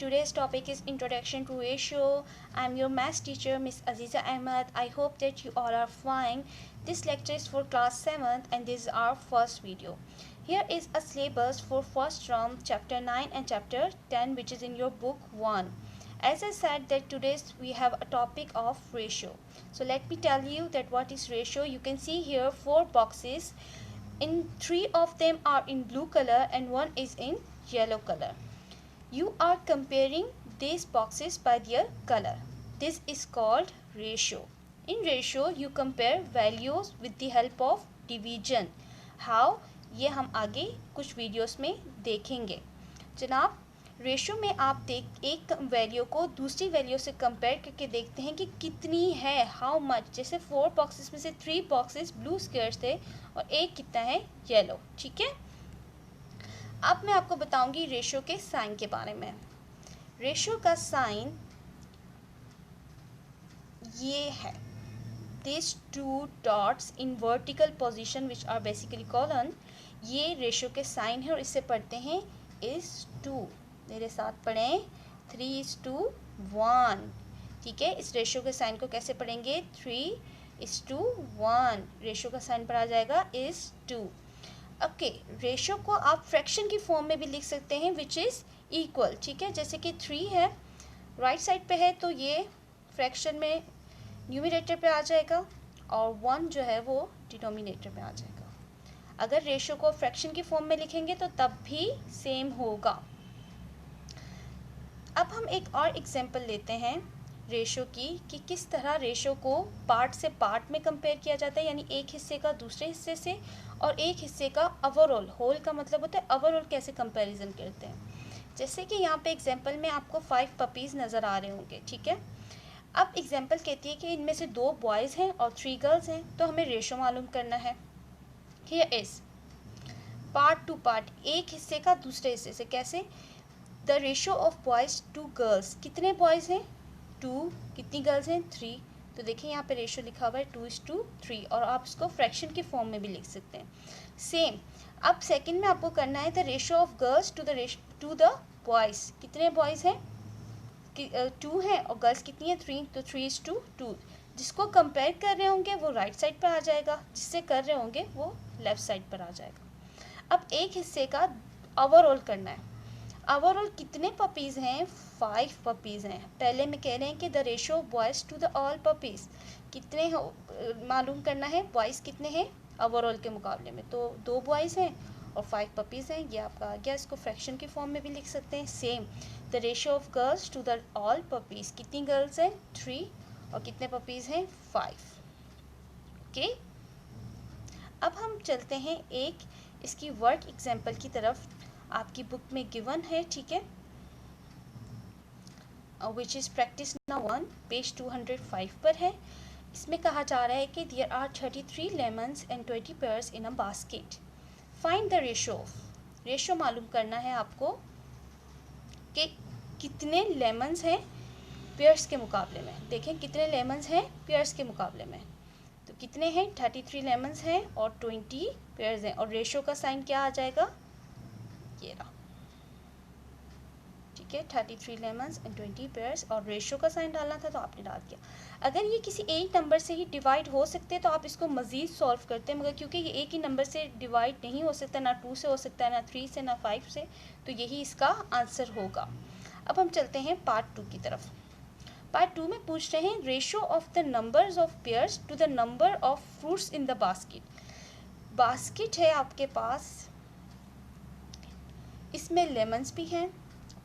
today's topic is Introduction to Ratio. I'm your maths teacher, Miss Aziza Ahmed. I hope that you all are fine. This lecture is for class 7th and this is our first video. Here is a syllabus for first term, chapter 9 and chapter 10, which is in your book 1. As I said that today we have a topic of ratio. So let me tell you that what is ratio. You can see here 4 boxes. In 3 of them are in blue color and 1 is in yellow color. You are comparing these boxes by their color. This is called ratio. In ratio you compare values with the help of division. How? ये हम आगे कुछ videos में देखेंगे. जनाब, ratio में आप एक वैल्यू को दूसरी वैल्यू से कंपेयर करके देखते हैं कि कितनी है, हाउ मच. जैसे 4 बॉक्सेस में से 3 बॉक्सेस ब्लू स्क्वायर्स थे और एक कितना है, येलो. ठीक है. अब मैं आपको बताऊंगी रेशो के साइन के बारे में. रेशो का साइन ये है. These 2 dots in vertical position which are basically colon, ये रेशो के साइन है और इससे पढ़ते हैं is2. मेरे साथ पढ़ें 3:1. ठीक है. इस रेशो के साइन को कैसे पढ़ेंगे? 3:1. रेशो का साइन पढ़ा जाएगा is2. ओके. रेशो को आप फ्रैक्शन की फॉर्म में भी लिख सकते हैं विच इज़ इक्वल. ठीक है. जैसे कि 3 है, राइट साइड पे है तो ये फ्रैक्शन में न्यूमरेटर पे आ जाएगा और 1 जो है वो डिनोमिनेटर में आ जाएगा. अगर रेशो को फ्रैक्शन की फॉर्म में लिखेंगे तो तब भी सेम होगा. अब हम एक और एग्जांपल लेते हैं रेशो की कि किस तरह रेशो को पार्ट से पार्ट में कंपेयर किया जाता है, यानी एक हिस्से का दूसरे हिस्से से और एक हिस्से का ओवरऑल. होल का मतलब होता है ओवरऑल कैसे कंपैरिजन करते हैं. जैसे कि यहाँ पे एग्जांपल में आपको 5 पपीज़ नज़र आ रहे होंगे. ठीक है. अब एग्जांपल कहती है कि इनमें से 2 बॉयज़ हैं और 3 गर्ल्स हैं, तो हमें रेशो मालूम करना है. Here is part to part, एक हिस्से का दूसरे हिस्से से. कैसे? The ratio of boys to girls. कितने बॉयज़ हैं? 2. कितनी गर्ल्स हैं? 3. तो देखिए यहाँ पे रेशो लिखा हुआ है 2:3 और आप इसको फ्रैक्शन की फॉर्म में भी लिख सकते हैं. सेम. अब सेकंड में आपको करना है the ratio of girls to the boys. कितने बॉयज़ हैं? 2 हैं और गर्ल्स कितनी है? 3. तो 3:2. जिसको कंपेयर कर रहे होंगे वो राइट साइड पर आ जाएगा, जिससे कर रहे होंगे वो लेफ़्ट साइड पर आ जाएगा. अब एक हिस्से का ओवरऑल करना है. ओवरऑल कितने पपीज़ हैं? 5 पपीज़ हैं. पहले में कह रहे हैं कि the ratio of boys to the all puppies. कितने मालूम करना है, बॉयज़ कितने हैं ओवरऑल के मुकाबले में. तो 2 बॉयज़ हैं और 5 पपीज़ हैं. ये आपका आ गया. इसको फ्रैक्शन की फॉर्म में भी लिख सकते हैं. Same. The ratio of girls to the all puppies. कितनी गर्ल्स हैं? 3 और कितने पपीज़ हैं? 5. ओके. अब हम चलते हैं एक इसकी वर्क एग्जांपल की तरफ. आपकी बुक में गिवन है. ठीक है. Which is practice number 1, page 205 पर है. इसमें कहा जा रहा है कि there are 33 lemons and 20 pears in a basket. Find the ratio of. Ratio मालूम करना है आपको कि कितने लेमन्स हैं पेयर्स के मुकाबले में. देखें कितने लेमन्स हैं पेयर्स के मुकाबले में. तो कितने हैं? 33 लेमन्स हैं और 20 पेयर्स हैं. और रेशो का साइन क्या आ जाएगा? ये रहा. ठीक है. 33 लेमन्स एंड 20 पेयर्स और रेशो का साइन डालना था तो आपने डाल दिया. अगर ये किसी एक नंबर से ही डिवाइड हो सकते हैं तो आप इसको मज़ीद सॉल्व करते हैं, मगर क्योंकि ये एक ही नंबर से डिवाइड नहीं हो सकता, ना 2 से हो सकता है, ना 3 से, ना 5 से, तो यही इसका आंसर होगा. अब हम चलते हैं पार्ट 2 की तरफ. पार्ट 2 में पूछ रहे हैं ratio of the numbers of pears to the number of fruits in the basket. Basket है आपके पास, इसमें लेमन्स भी हैं,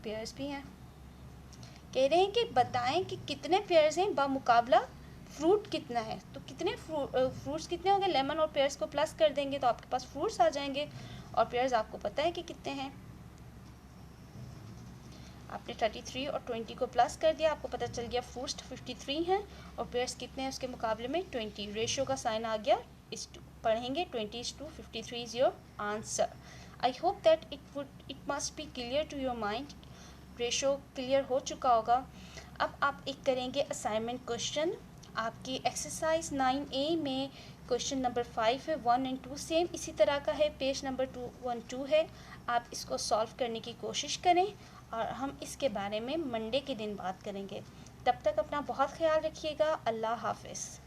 पेयर्स भी हैं. कह रहे हैं कि बताएं कि कितने पेयर्स हैं बामुकाबला फ्रूट कितना है. तो कितने फ्रूट्स कितने होंगे? लेमन और पेयर्स को प्लस कर देंगे तो आपके पास फ्रूट्स आ जाएंगे और पेयर्स आपको पता है कि कितने हैं. आपने 33 और 20 को प्लस कर दिया, आपको पता चल गया फ्रूट्स 53 हैं और पेयर्स कितने हैं उसके मुकाबले में 20. रेशो का साइन आ गया is2. पढ़ेंगे 20:53 is your answer. I hope that it must be clear to your mind. Ratio clear हो चुका होगा. अब आप एक करेंगे असाइनमेंट क्वेश्चन. आपकी एक्सरसाइज 9A में क्वेश्चन नंबर 5 है. 1 और 2 सेम इसी तरह का है. पेज नंबर 212 है. आप इसको सॉल्व करने की कोशिश करें. और हम इसके बारे में मंडे के दिन बात करेंगे। तब तक अपना बहुत ख्याल रखिएगा। अल्लाह हाफ़िज़।